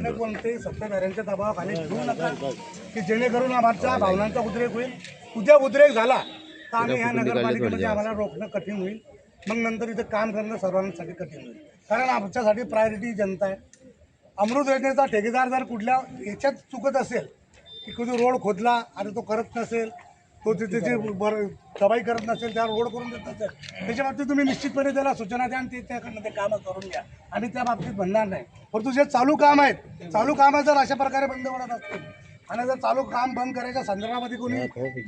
कुठल्या कोणत्याही सत्ताधाऱ्यांच्या दबावाखाली घेऊ नका की जेणेकरून आमच्या भावनांचा उद्रेक होईल. उद्या उद्रेक झाला तर आम्ही ह्या नगरपालिकेमध्ये आम्हाला रोखणं कठीण होईल. मग नंतर इथं काम करणं सर्वांसाठी कठीण होईल. कारण आमच्यासाठी प्रायोरिटी जनता आहे. अमृत योजनेचा ठेकेदार जर कुठल्या याच्यात चुकत असेल की कधी रोड खोदला आणि तो करत नसेल, तो त्याची दबाई करत नसेल, त्यावर रोड करून देत नसेल, त्याच्या बाबतीत तुम्ही निश्चितपणे त्याला सूचना द्या आणि त्याकडनं ते कामं करून घ्या. आम्ही त्या बाबतीत म्हणणार नाही. परंतु जे चालू काम आहेत, चालू कामं जर अशा प्रकारे बंद होत असतील आणि जर चालू काम बंद करायच्या संदर्भामध्ये कोणी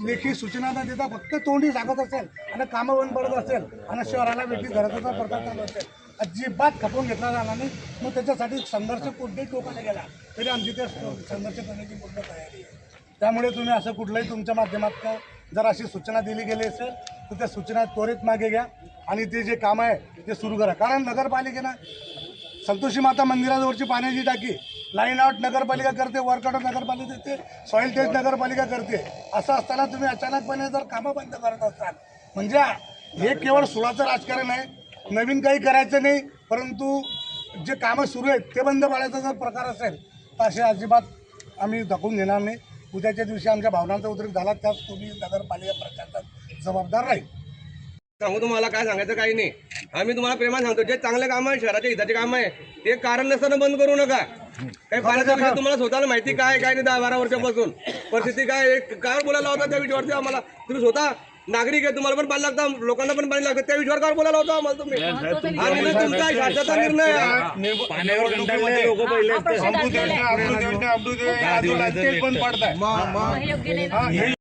लेखी सूचना न देता फक्त तोंडी सांगत असेल आणि कामं बंद पडत असेल आणि शहराला वेठी धरण्याचा प्रकार चालू असेल, अजिबात खपवून घेतला जाणार नाही. मग त्याच्यासाठी संघर्ष कोणत्याही टोकाला गेला तरी आमची ते संघर्ष करण्याची पूर्ण तयारी आहे. त्यामुळे तुम्ही असं कुठलंही तुमच्या माध्यमातून जर अशी सूचना दिली गेली असेल तर त्या सूचना त्वरित मागे घ्या आणि ते जे काम आहे ते सुरू करा. कारण नगरपालिकेनं संतोषी माता मंदिराजवळची पाण्याची टाकी लाईन आउट नगरपालिका करते, वर्कआउट नगरपालिका देते, सॉईल टेस्ट नगरपालिका करते. असं असताना तुम्ही अचानकपणे जर कामं बंद करत असाल म्हणजे हे केवळ सुडाचं राजकारण आहे. नवीन काही करायचं नाही, परंतु जे कामं सुरू आहेत ते बंद पाडायचा जर प्रकार असेल तर असे अजिबात आम्ही दाखवून घेणार नाही. उद्याच्या दिवशी आमच्या भावनांचा उद्रेक झाला त्यास तुम्ही नगरपालिका प्रशासन जबाबदार राहील. सांगू तुम्हाला काय सांगायचं काही नाही. आम्ही तुम्हाला प्रेमाने सांगतो, जे चांगले काम आहे, शहराच्या हिताचे काम आहे ते कारण नसताना बंद करू नका. काही पाण्याचा विषय तुम्हाला स्वतःला माहिती काय काय नाही. 10-12 वर्षापासून परिस्थिती काय बोलायला होता त्या विषयावरती आम्हाला. तुम्ही स्वतः नागरिक आहे, तुम्हाला पण पाणी लागतं, लोकांना पण पाणी लागतं, त्या विषयावर काय बोलायला होता आम्हाला तुम्ही. हा निर्णय तुमचा शासनाचा निर्णय आहे.